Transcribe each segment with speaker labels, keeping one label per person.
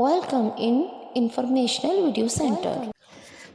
Speaker 1: Welcome in Informational Video Center.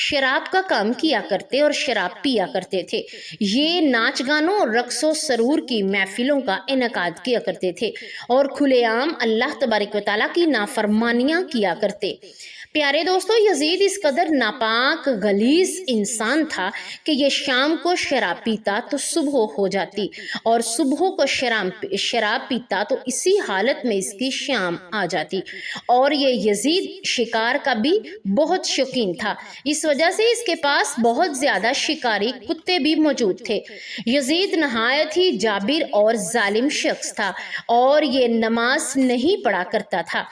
Speaker 2: شراب کا کام کیا کرتے اور شراب پیا کرتے تھے۔ یہ ناچ گانوں اور رقص و سرور کی محفلوں کا انعقاد کیا کرتے تھے اور کھلے عام اللہ تبارک و تعالیٰ کی نافرمانیاں کیا کرتے۔ پیارے دوستو، یزید اس قدر ناپاک غلیظ انسان تھا کہ یہ شام کو شراب پیتا تو صبح ہو جاتی، اور صبح کو شراب پیتا تو اسی حالت میں اس کی شام آ جاتی۔ اور یہ یزید شکار کا بھی بہت شوقین تھا، اس وجہ سے اس کے پاس بہت زیادہ شکاری کتے بھی موجود تھے۔ یزید نہایت ہی جابر اور ظالم شخص تھا اور یہ نماز نہیں پڑھا کرتا تھا۔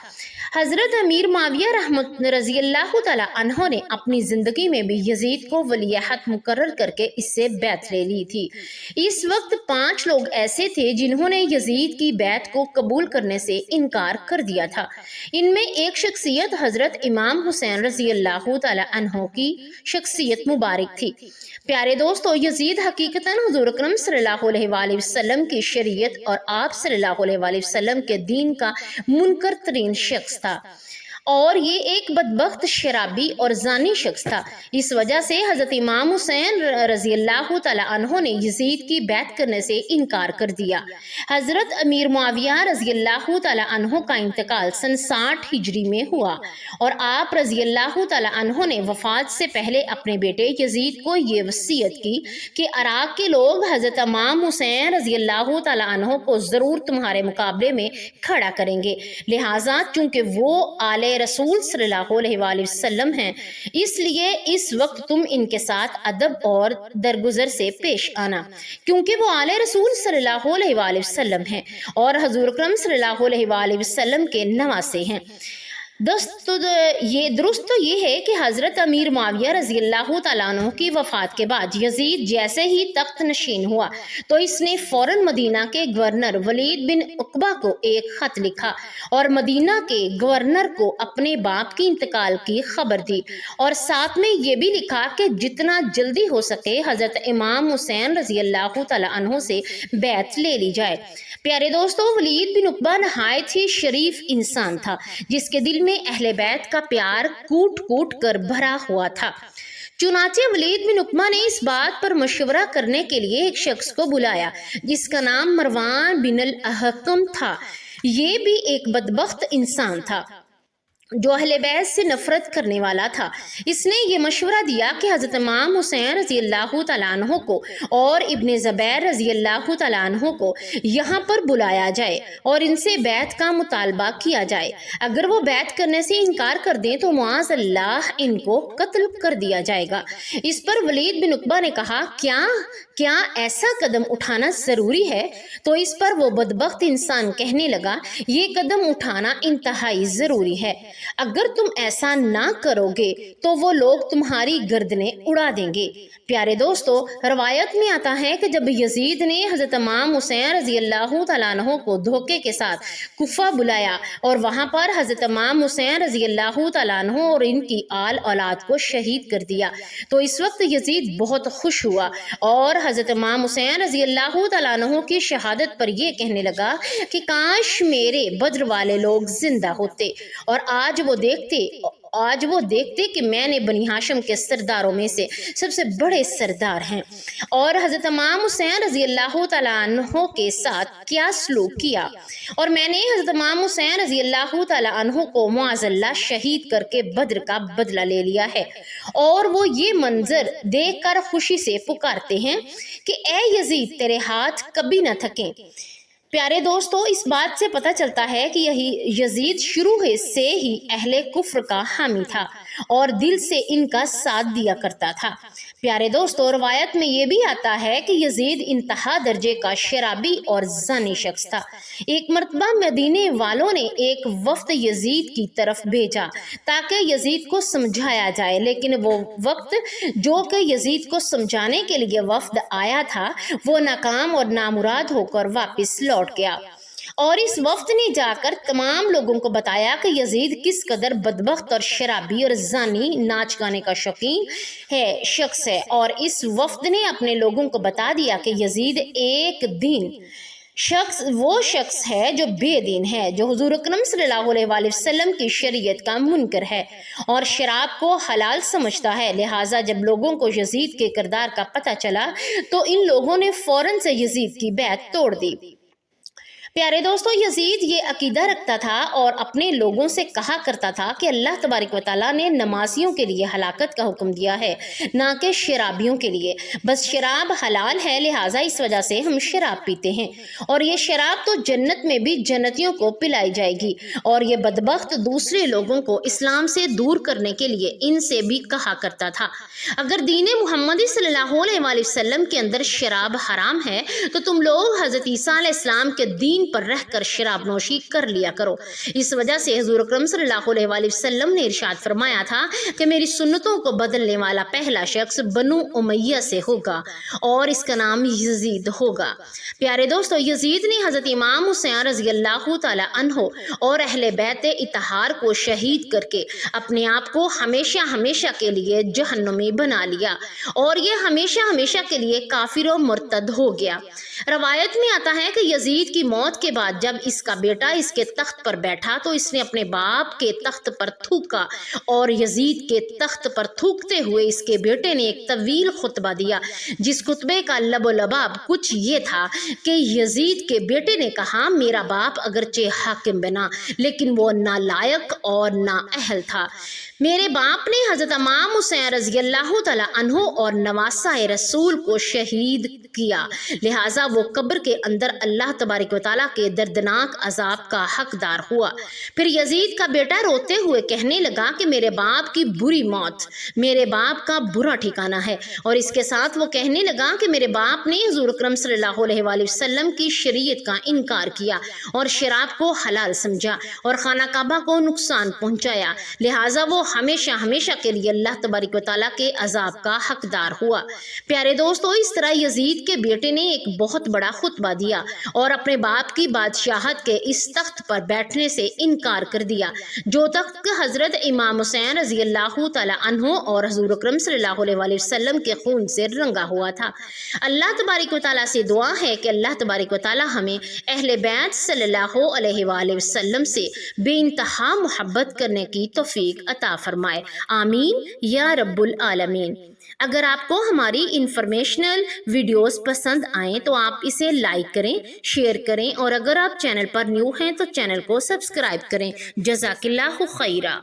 Speaker 2: حضرت امیر معاویہ رضی اللہ تعالیٰ عنہ نے اپنی زندگی میں بھی یزید کو ولی عہد مقرر کر کے اس سے بیعت لے لی تھی۔ اس وقت 5 لوگ ایسے تھے جنہوں نے یزید کی بیعت کو قبول کرنے سے انکار کر دیا تھا۔ ان میں ایک شخصیت حضرت امام حسین رضی اللہ تعالیٰ عنہ کی شخصیت مبارک تھی۔ پیارے دوستو، یزید حقیقتاً حضور اکرم صلی اللہ علیہ وآلہ وسلم کی شریعت اور آپ صلی اللہ علیہ وآلہ وسلم کے دین کا منکر ترین شخص تھا، اور یہ ایک بدبخت شرابی اور زانی شخص تھا۔ اس وجہ سے حضرت امام حسین رضی اللہ تعالیٰ عنہ نے یزید کی بیعت کرنے سے انکار کر دیا۔ حضرت امیر معاویہ رضی اللہ تعالیٰ عنہ کا انتقال سن 60 ہجری میں ہوا، اور آپ رضی اللہ تعالیٰ عنہ نے وفات سے پہلے اپنے بیٹے یزید کو یہ وصیت کی کہ عراق کے لوگ حضرت امام حسین رضی اللہ تعالیٰ عنہ کو ضرور تمہارے مقابلے میں کھڑا کریں گے، لہٰذا چونکہ وہ آل رسول صلی اللہ علیہ وآلہ وسلم ہیں، اس لیے اس وقت تم ان کے ساتھ ادب اور درگزر سے پیش آنا، کیونکہ وہ آل رسول صلی اللہ علیہ وآلہ وسلم ہیں اور حضور اکرم صلی اللہ علیہ وآلہ وسلم کے نواسے ہیں۔ درست تو یہ ہے کہ حضرت امیر معاویہ رضی اللہ تعالیٰ عنہ کی وفات کے بعد یزید جیسے ہی تخت نشین ہوا تو اس نے فوراً مدینہ کے گورنر ولید بن عقبہ کو ایک خط لکھا اور مدینہ کے گورنر کو اپنے باپ کی انتقال کی خبر دی، اور ساتھ میں یہ بھی لکھا کہ جتنا جلدی ہو سکے حضرت امام حسین رضی اللہ تعالیٰ عنہ سے بیعت لے لی جائے۔ پیارے دوستو، ولید بن عقبہ نہایت ہی شریف انسان تھا جس کے دل میں اہل بیت کا پیار کوٹ کوٹ کر بھرا ہوا تھا۔ چنانچہ ولید بن عقبہ نے اس بات پر مشورہ کرنے کے لیے ایک شخص کو بلایا جس کا نام مروان بن الحکم تھا۔ یہ بھی ایک بدبخت انسان تھا جو اہل بیت سے نفرت کرنے والا تھا۔ اس نے یہ مشورہ دیا کہ حضرت امام حسین رضی اللہ تعالیٰ عنہ کو اور ابن زبیر رضی اللہ تعالیٰ عنہ کو یہاں پر بلایا جائے اور ان سے بیعت کا مطالبہ کیا جائے۔ اگر وہ بیعت کرنے سے انکار کر دیں تو معاذ اللہ ان کو قتل کر دیا جائے گا۔ اس پر ولید بن عقبہ نے کہا، کیا ایسا قدم اٹھانا ضروری ہے؟ تو اس پر وہ بدبخت انسان کہنے لگا، یہ قدم اٹھانا انتہائی ضروری ہے، اگر تم ایسا نہ کرو گے تو وہ لوگ تمہاری گردنیں اڑا دیں گے۔ پیارے دوستو، روایت میں آتا ہے کہ جب یزید نے حضرت امام حسین رضی اللہ تعالیٰ عنہ کو دھوکے کے ساتھ کوفہ بلایا اور وہاں پر حضرت امام حسین رضی اللہ تعالیٰ عنہ اور ان کی آل اولاد کو شہید کر دیا تو اس وقت یزید بہت خوش ہوا اور حضرت امام حسین رضی اللہ تعالیٰ عنہ کی شہادت پر یہ کہنے لگا کہ کاش میرے بدر والے لوگ زندہ ہوتے اور آج وہ دیکھتے کہ میں نے بنی ہاشم کے سرداروں میں سے سب سے بڑے سردار ہیں اور حضرت امام حسین رضی اللہ تعالیٰ عنہ کے ساتھ کیا سلوک کیا، اور میں نے حضرت امام حسین رضی اللہ تعالیٰ عنہ کو معاذ اللہ شہید کر کے بدر کا بدلہ لے لیا ہے، اور وہ یہ منظر دیکھ کر خوشی سے پکارتے ہیں کہ اے یزید تیرے ہاتھ کبھی نہ تھکیں۔ پیارے دوستو، اس بات سے پتہ چلتا ہے کہ یہی یزید شروع سے ہی اہل کفر کا حامی تھا اور دل سے ان کا ساتھ دیا کرتا تھا۔ پیارے دوستو، روایت میں یہ بھی آتا ہے کہ یزید انتہا درجے کا شرابی اور زانی شخص تھا۔ ایک مرتبہ مدینے والوں نے ایک وفد یزید کی طرف بھیجا تاکہ یزید کو سمجھایا جائے، لیکن وہ وقت جو کہ یزید کو سمجھانے کے لیے وفد آیا تھا وہ ناکام اور نامراد ہو کر واپس لوٹ گیا، اور اس وفد نے جا کر تمام لوگوں کو بتایا کہ یزید کس قدر بدبخت اور شرابی اور زانی ناچ گانے کا شوقین شخص ہے، اور اس وفد نے اپنے لوگوں کو بتا دیا کہ یزید ایک دن وہ شخص ہے جو بے دین ہے، جو حضور اکرم صلی اللہ علیہ وآلہ وسلم کی شریعت کا منکر ہے اور شراب کو حلال سمجھتا ہے۔ لہٰذا جب لوگوں کو یزید کے کردار کا پتہ چلا تو ان لوگوں نے فوراً سے یزید کی بیعت توڑ دی۔ پیارے دوستو، یزید یہ عقیدہ رکھتا تھا اور اپنے لوگوں سے کہا کرتا تھا کہ اللہ تبارک و تعالیٰ نے نمازیوں کے لیے ہلاکت کا حکم دیا ہے، نہ کہ شرابیوں کے لیے۔ بس شراب حلال ہے، لہٰذا اس وجہ سے ہم شراب پیتے ہیں، اور یہ شراب تو جنت میں بھی جنتیوں کو پلائی جائے گی۔ اور یہ بدبخت دوسرے لوگوں کو اسلام سے دور کرنے کے لیے ان سے بھی کہا کرتا تھا، اگر دین محمدی صلی اللہ علیہ وآلہ وسلم کے اندر شراب حرام ہے تو تم لوگ حضرت عیسیٰ علیہ السلام کے دین پر رہ کر شراب نوشی کر لیا کرو۔ اس وجہ سے حضور اکرم صلی اللہ علیہ وآلہ وسلم نے ارشاد فرمایا تھا کہ میری سنتوں کو بدلنے والا پہلا شخص بنو امیہ سے ہوگا اور اس کا نام یزید ہوگا۔ پیارے دوستو، یزید نے حضرت امام حسین رضی اللہ تعالی عنہ اور اہل بیت اطہار کو شہید کر کے اپنے آپ کو ہمیشہ ہمیشہ کے لیے جہنمی بنا لیا اور یہ ہمیشہ ہمیشہ کے لیے کافر و مرتد ہو گیا۔ روایت میں آتا ہے کہ یزید کی موت کے بعد جب اس کا بیٹا اس کے تخت پر بیٹھا تو اس نے اپنے باپ کے تخت پر تھوکا اور یزید کے تخت پر تھوکتے ہوئے اس کے بیٹے نے ایک طویل خطبہ دیا، جس خطبے کا لب و لباب کچھ یہ تھا کہ یزید کے بیٹے نے کہا، میرا باپ اگرچہ حاکم بنا لیکن وہ نالائق اور نااہل تھا۔ میرے باپ نے حضرت امام حسین رضی اللہ تعالیٰ عنہ اور نواسہ رسول کو شہید کیا، لہٰذا وہ قبر کے اندر اللہ تبارک و تعالیٰ کے دردناک عذاب کا حقدار ہوا۔ پھر یزید کا بیٹا روتے ہوئے کہنے لگا کہ میرے باپ کی بری موت میرے باپ کا برا ٹھکانہ ہے، اور اس کے ساتھ وہ کہنے لگا کہ میرے باپ نے حضور اکرم صلی اللہ علیہ وآلہ وسلم کی شریعت کا انکار کیا اور شراب کو حلال سمجھا اور خانہ کعبہ کو نقصان پہنچایا، لہٰذا وہ ہمیشہ ہمیشہ کے لیے اللہ تبارک و تعالیٰ کے عذاب کا حقدار ہوا۔ پیارے دوستو، اس طرح یزید کے بیٹے نے ایک بہت بڑا خطبہ دیا اور اپنے باپ کی بادشاہت کے اس تخت پر بیٹھنے سے انکار کر دیا جو تخت حضرت امام حسین رضی اللہ تعالیٰ عنہ اور حضور اکرم صلی اللہ علیہ وآلہ وسلم کے خون سے رنگا ہوا تھا۔ اللہ تبارک و تعالیٰ سے دعا ہے کہ اللہ تبارک و تعالیٰ ہمیں اہل بیت صلی اللہ علیہ وآلہ وسلم سے بے انتہا محبت کرنے کی توفیق عطا فرمائے، آمین یا رب العالمین۔ اگر آپ کو ہماری انفارمیشنل ویڈیوز پسند آئیں تو آپ اسے لائک کریں، شیئر کریں، اور اگر آپ چینل پر نیو ہیں تو چینل کو سبسکرائب کریں۔ جزاک اللہ خیرہ۔